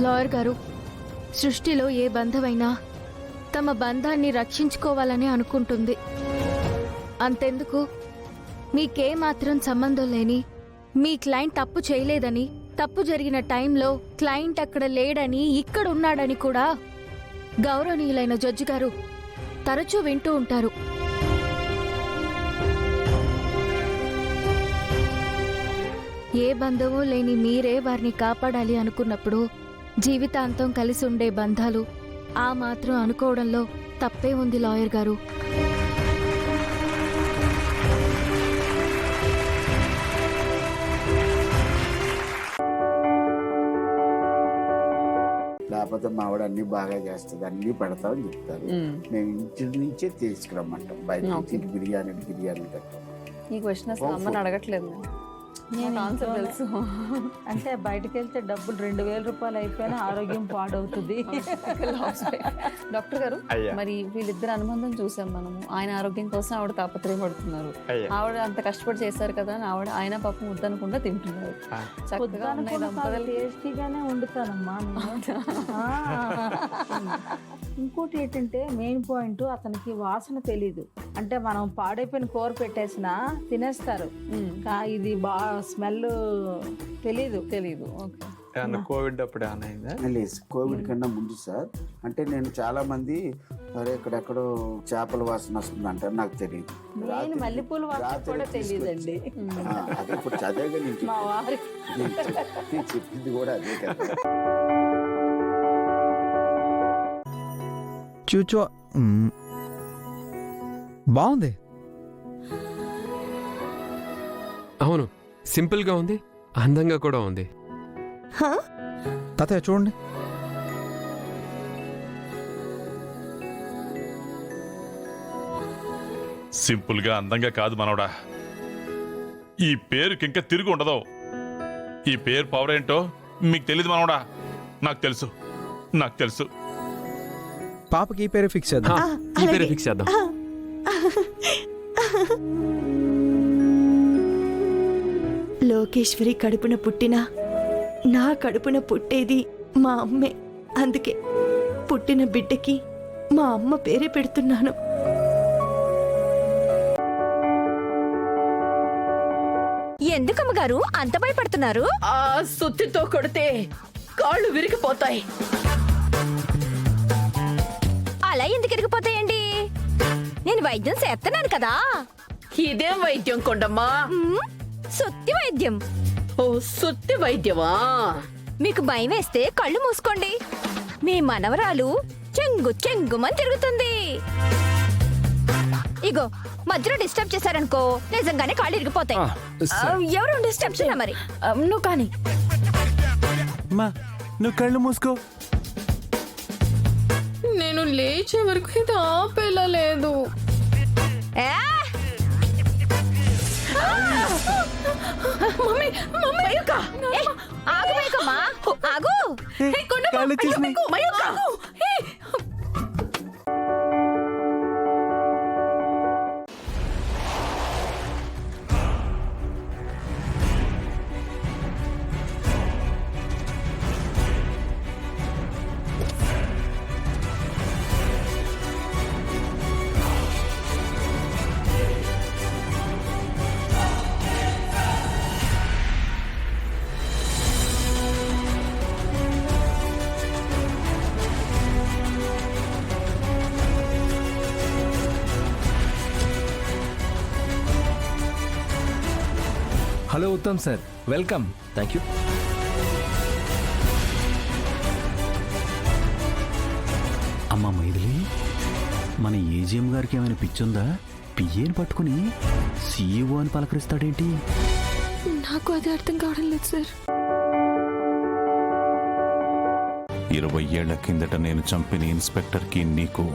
Lawyer గారు, సృష్టిలో ఏ బంధమైనా తమ బంధాన్ని రక్షించుకోవాలని అనుకుంటుంది. అంతెందుకు, మీకేమాత్రం సంబంధం లేని మీ క్లయింట్ తప్పు చేయలేదని, తప్పు జరిగిన టైంలో క్లయింట్ అక్కడ లేడని, ఇక్కడ ఉన్నాడని కూడా గౌరవనీయులైన జడ్జి గారు తరచూ వింటూ ఉంటారు. ఏ బంధమూ లేని మీరే వారిని కాపాడాలి అనుకున్నప్పుడు జీవితాంతం కలిసి ఉండే బంధాలు ఆ మాత్రం అనుకోవడంలో తప్పే ఉంది లాయర్ గారు. లేకపోతే మా ఆవిడ అన్ని బాగా చేస్తుంది, అన్ని పెడతామని చెప్తారు. మేము ఇంటి నుంచే తీసుకురమ్మంటాం, బయట నుంచి బిర్యానీ కట్టాం. ఈ క్వశ్చన్ అసలు అమ్మని అడగట్లేదు, నేను ఆన్సర్ తెలుసు. అంటే బయటకు వెళ్తే డబ్బులు 2000 రూపాయలు అయిపోయినా ఆరోగ్యం పాడవుతుంది. డాక్టర్ గారు, మరి వీళ్ళిద్దరు అనుబంధం చూసాం మనము. ఆయన ఆరోగ్యం కోసం ఆవిడ తాపత్రయపడుతున్నారు. ఆవిడ అంత కష్టపడి చేశారు కదా అని ఆయన పాపం వద్దనకుండా తింటున్నారు. టేస్టీగానే వండుతానమ్మా. ఇంకోటి ఏంటంటే మెయిన్ పాయింట్, అతనికి వాసన తెలీదు. అంటే మనం పాడైపోయిన కూర పెట్టేసినా తినేస్తారు, ఇది బాగా స్మెల్ తెలీదు. కోవిడ్ అప్పుడు లేదు, కోవిడ్ కన్నా ముందు సార్. అంటే నేను చాలా మంది సరే ఇక్కడెక్కడో చేపల వాసన వస్తుంది అంటారు, నాకు తెలియదు. మల్లెపూల వాసన కూడా తెలియదండి. అదే ఇప్పుడు చదివేగా నేను చెప్పింది కూడా అదే కదా. చూచో బాగుంది. అవును, సింపుల్ గా ఉంది, అందంగా కూడా ఉంది. తాతయ్య చూడండి. సింపుల్ గా అందంగా కాదు మనవడా, ఈ పేరుకి ఇంకా తిరిగి ఉండదు. ఈ పేరు పవర్ ఏంటో మీకు తెలియదు మనవడా. నాకు తెలుసు. పాపకి ఈ పేరు ఫిక్స్ చేద్దాం. ఈ పేరు ఫిక్స్ చేద్దాం. లోకేశ్వరి కడుపున పుట్టినా నా కడుపున పుట్టేది మా అమ్మే. అందుకే పుట్టిన బిడ్డకి మా అమ్మ పేరే పెడుతున్నాను. ఎందుకమ్మగారు అంత భయపడుతున్నారు? ఆ సుత్తితో కొడితే కాళ్ళు విరిగిపోతాయి. అలా ఎందుకు ఇరిగిపోతాయండి? నేను వైద్యం చేస్తున్నాను కదా. ఇదేం వైద్యం కొండమ్మా? సుత్తి వైద్యం. ఓ, సుత్తి వైద్యమా? మీకు భయం వేస్తే కళ్ళు మూసుకోండి. మీ మనవరాలు చెంగుమని తిరుగుతుంది. ఇగో మధ్యలో డిస్టర్బ్ చేశారనుకో, నిజంగానే కాళ్ళు ఇరిగిపోతాయి. ఎవరు డిస్టర్బ్ చేయా? మరి నువ్వు కానీ నువ్వు కళ్ళు మూసుకో. నేను లేచే వరకు ఇది ఆపేలేదు. Hello Uttam sir, welcome. Thank you. అమ్మా మైథిలి, మన ఏజీఎం గారికి ఏమైనా పిచ్చుందా? పియ్యేని పట్టుకుని సీఈఓ అని పలకరిస్తాడేంటి? నాకు అది అర్థం కావడం లేదు సార్. 20 ఏళ్ల కిందట నేను చంపిన ఇన్స్పెక్టర్కి నీకు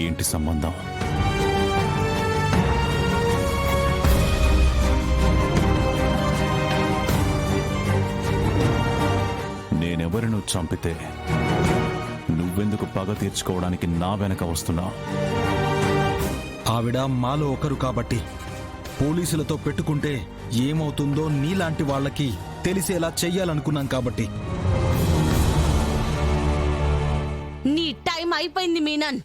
ఏంటి సంబంధం? నేనెవరినో చంపితే నువ్వెందుకు పగ తీర్చుకోవడానికి నా వెనక వస్తున్నావు? ఆవిడ మాలో ఒకరు కాబట్టి పోలీసులతో పెట్టుకుంటే ఏమవుతుందో నీలాంటి వాళ్ళకి తెలిసేలా చెయ్యాలనుకున్నాం కాబట్టి. నీ టైం అయిపోయింది మీనన్.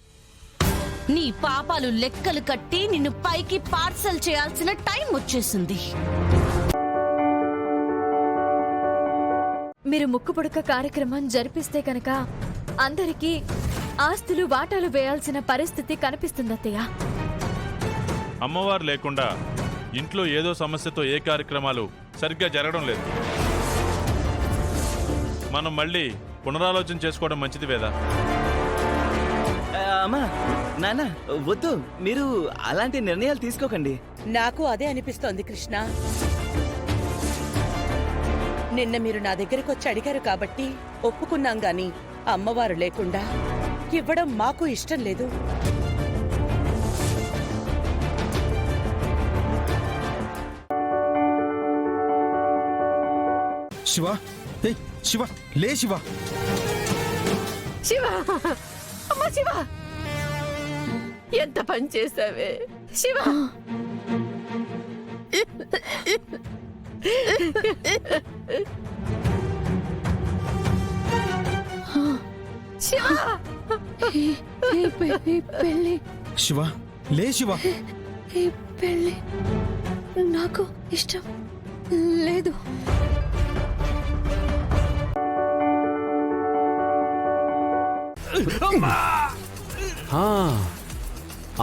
నీ పాపాలు లెక్కలు కట్టి నిన్ను పైకి పార్సల్ చేయాల్సిన టైం వచ్చేసింది. మీరు ముక్కు పుడక కార్యక్రమం జరిపిస్తే కనుక అందరికీ ఆస్తులు వాటాలు వేయాల్సిన పరిస్థితి కనిపిస్తుంది అత్తయ్య. అమ్మవారు లేకుండా ఇంట్లో ఏదో సమస్యతో ఏ కార్యక్రమాలు సరిగ్గా జరగడం లేదు. మనం మళ్ళీ పునరాలోచన చేసుకోవడం మంచిది వేదా. అమ్మా నాన్న వద్దు, మీరు అలాంటి నిర్ణయాలు తీసుకోకండి. నాకు అదే అనిపిస్తోంది కృష్ణ. నిన్న మీరు నా దగ్గరకు వచ్చి అడిగారు కాబట్టి ఒప్పుకున్నాం గాని అమ్మవారు లేకుండా ఇవ్వడం మాకు ఇష్టం లేదు. శివ, ఏయ్ శివ, లే శివ. శివ, అమ్మా శివ, ఎంత పని చేసావే శివ. శివ, పెళ్ళి శివ, లే శివ. ఈ పెళ్ళి నాకు ఇష్టం లేదు.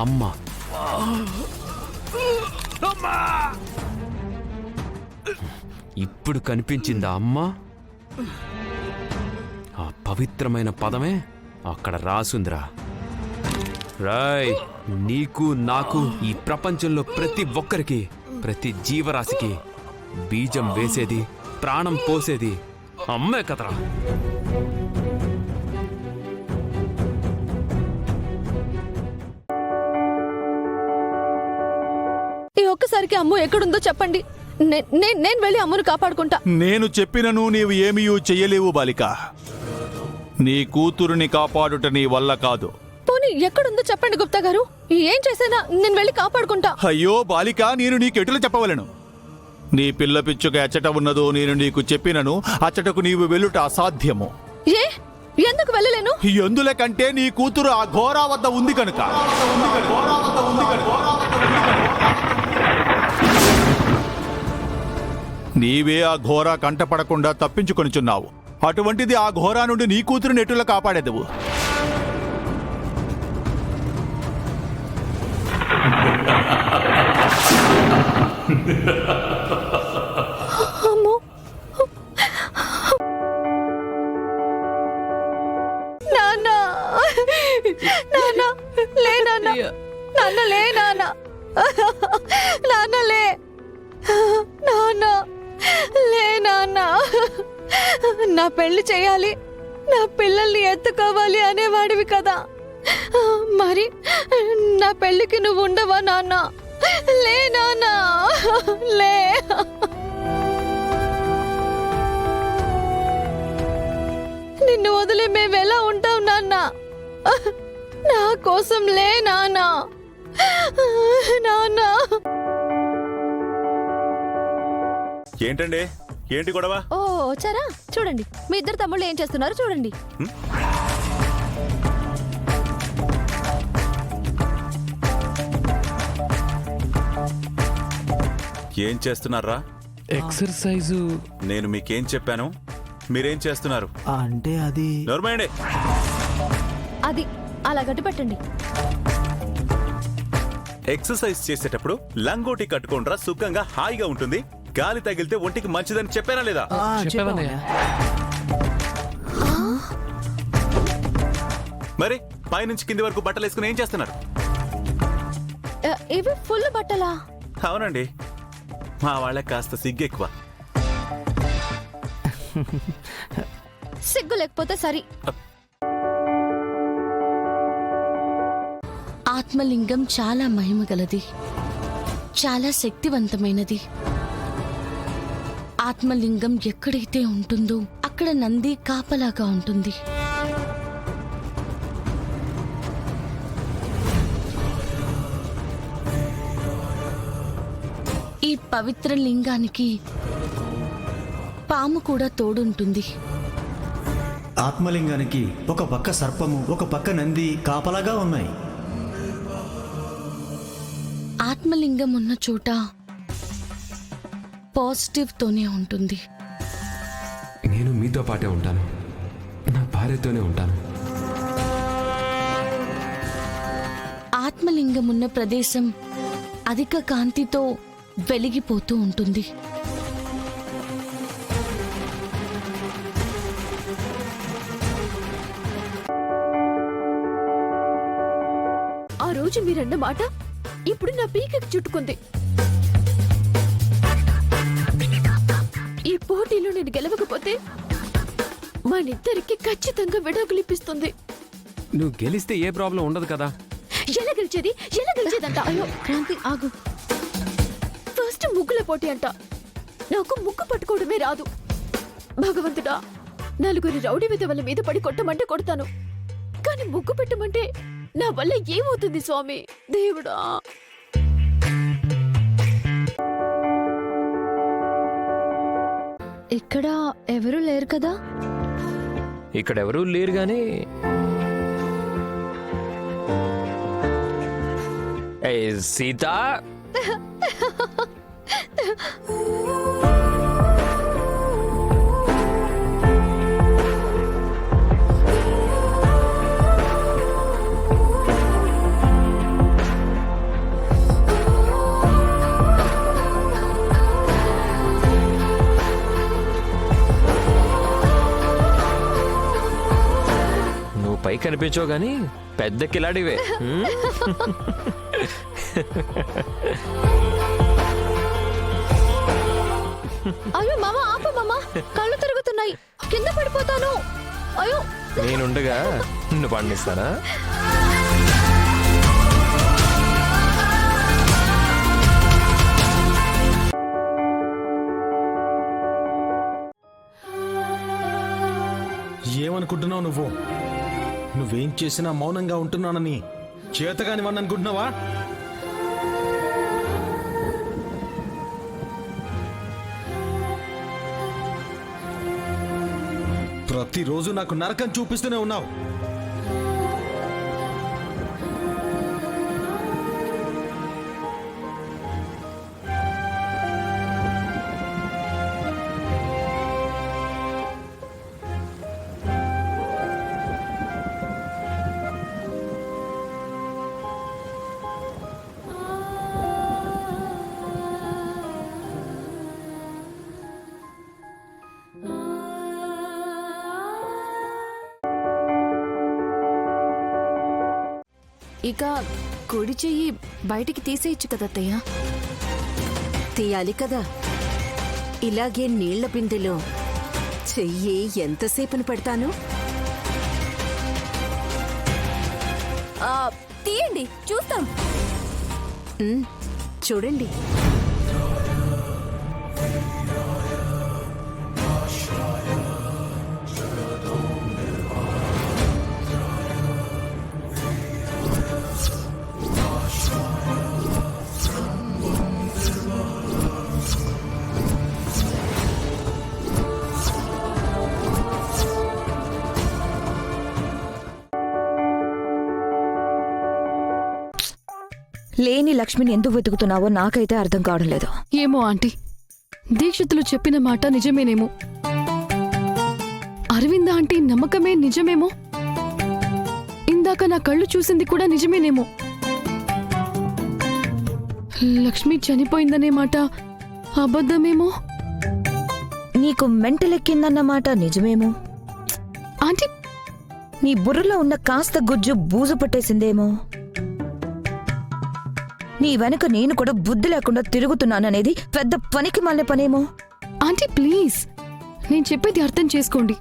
అమ్మ ఇప్పుడు కనిపించిందా అమ్మ? ఆ పవిత్రమైన పదమే అక్కడ రాసుందిరా. రాయ్, నీకు నాకు ఈ ప్రపంచంలో ప్రతి ఒక్కరికి, ప్రతి జీవరాశికి బీజం వేసేది, ప్రాణం పోసేది అమ్మే కదరా. ఈ ఒక్కసారికి అమ్ము ఎక్కడుందో చెప్పండి. నేను వెళ్ళి అమ్మును కాపాడుకుంటా. నేను చెప్పినను నీవు ఏమీ చెయ్యలేవు బాలిక. నీ కూతురుని కాపాడుట నీ వల్ల కాదు. పోనీ ఎక్కడుందో చెప్పండి గుప్తా గారు. ఏం చేసినా నేను వెళ్ళి కాపాడుకుంటా. అయ్యో బాలిక, నేను నీకెటులు చెప్పవలను? నీ పిల్ల పిచ్చుక ఎచ్చట ఉన్నదో నేను నీకు చెప్పినను అచ్చటకు నీవు వెళ్ళుట అసాధ్యము. ఏ ఎందుకు వెళ్ళలేను? ఎందులకంటే నీ కూతురు ఆ ఘోరా వద్ద ఉంది కనుక. నీవే ఆ ఘోరా కంటపడకుండా తప్పించుకొనిచున్నావు. అటువంటిది ఆ ఘోరా నుండి నీ కూతురుని ఎటులా కాపాడేదవు? అమ్మో, నాన్న, నాన్న లే, నాన్న, నాన్న లే, నాన్న, నాన్న లే, నాన్న లే, నాన్న. నా పెళ్లి చేయాలి, నా పిల్లల్ని ఎత్తుకోవాలి అనేవాడివి కదా, మరి నా పెళ్లికి నువ్వు ఉండవా నాన్న? లే నాన్న, లే. నిన్ను వదిలే మేమెలా ఉంటాం నాన్న? నా కోసం లే నాన్న, నాన్న. ఏంటండి, ఏంటి గొడవ? ఓ వచ్చారా? చూడండి, మీ ఇద్దరు తమ్ముళ్ళు ఏం చేస్తున్నారు చూడండి. ఏం చేస్తున్నారా? ఎక్సర్సైజు. నేను మీకేం చెప్పాను, మీరేం చేస్తున్నారు? అంటే అది నోర్మైండే. అది అలా గట్టిపెట్టండి. ఎక్సర్సైజ్ చేసేటప్పుడు లంగోటి కట్టుకోండ్రా, సుఖంగా హాయిగా ఉంటుంది. గాలి తగిలితే ఒంటికి మంచిదని చెప్పానా లేదా? మరి పైనుంచి కింది వరకు బట్టలు వేసుకుని ఏం చేస్తున్నారు? ఇవి ఫుల్ బట్టలా? అవునండి, మా వాళ్ళకి కాస్త సిగ్గెక్కువ. సిగ్గు లేకపోతే సరి. ఆత్మలింగం చాలా మహిమగలది, చాలా శక్తివంతమైనది. ఆత్మలింగం ఎక్కడైతే ఉంటుందో అక్కడ నంది కాపలాగా ఉంటుంది. ఈ పవిత్ర లింగానికి పాము కూడా తోడుంటుంది. ఆత్మలింగానికి ఒక పక్క సర్పము ఒక పక్క నంది కాపలాగా ఉన్నాయి. ఆత్మలింగం ఉన్న చోట పాజిటివ్తోనే ఉంటుంది. నేను మీతో పాటే ఉంటాను, నా భార్యతోనే ఉంటాను. ఆత్మలింగం ఉన్న ప్రదేశం అధిక కాంతితో వెలిగిపోతూ ఉంటుంది. ఆ రోజు మీరన్న మాట ఇప్పుడు నా పీకకి చుట్టుకుంది. ఈ పోటీలో నేను గెలవకపోతే మనిద్దరికి ఖచ్చితంగా విడాకులిప్పిస్తుంది. నువ్వు గెలిస్తే ఏ ప్రాబ్లం ఉండదు కదా. ఎలా గెలిచేదంట? అయ్యో క్రాంతి ఆగు. ఫస్ట్ ముగ్గుల పోటీ అంట. నాకు ముగ్గు పట్టుకోవడమే రాదు. భగవంతుడా, నలుగురి రౌడీ విధవల మీద పడి కొట్టమంటే కొడతాను, కానీ ముగ్గు పెట్టమంటే నా వల్ల ఏమవుతుంది స్వామి దేవుడా? ఇక్కడ ఎవరు లేరు కదా? ఇక్కడెవరూ లేరు గానీ సీత, నువ్వు పై కనిపించావు గానీ పెద్ద కిలాడివే. అయ్యో మామ, ఆప మామ, కళ్ళు తిరుగుతున్నాయి, కింద పడిపోతాను. అయ్యో నేనుండగా నిన్ను పండిస్తానా? ఏమనుకుంటున్నావు నువ్వు? నువ్వేం చేసినా మౌనంగా ఉంటున్నానని చేతగానివని అనుకుంటున్నావా? ప్రతిరోజు నాకు నరకం చూపిస్తూనే ఉన్నావు. ఇక కుడి చెయ్యి బయటికి తీసేయచ్చు కదా అత్తయ్య? తీయాలి కదా. ఇలాగే నీళ్ల బిందెలో చెయ్యి ఎంతసేపుని పెడతాను? తీయండి, చూస్తాం. చూడండి. లేని లక్ష్మిని ఎందుకు వెతుకుతున్నావో నాకైతే అర్థం కావడం లేదు. ఏమో ఆంటీ, దీక్షితులు చెప్పిన మాట నిజమేనేమో. అరవింద ఆంటీ నమ్మకమే నిజమేమో. ఇందాక నా కళ్ళు చూసింది కూడా నిజమేనేమో. లక్ష్మి చనిపోయిందనే మాట అబద్ధమేమో. నీకు మెంటలెక్కిందన్నమాట నిజమేమో. ఆంటీ, నీ బుర్రలో ఉన్న కాస్త గుజ్జు బూజు పట్టేసిందేమో. నీ వెనక నేను కూడా బుద్ధి లేకుండా తిరుగుతున్నాననేది పెద్ద పనికి మళ్ళీ పనేమో. ఆంటీ ప్లీజ్, నేను చెప్పేది అర్థం చేసుకోండి.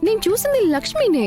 నేను చూసింది లక్ష్మినే.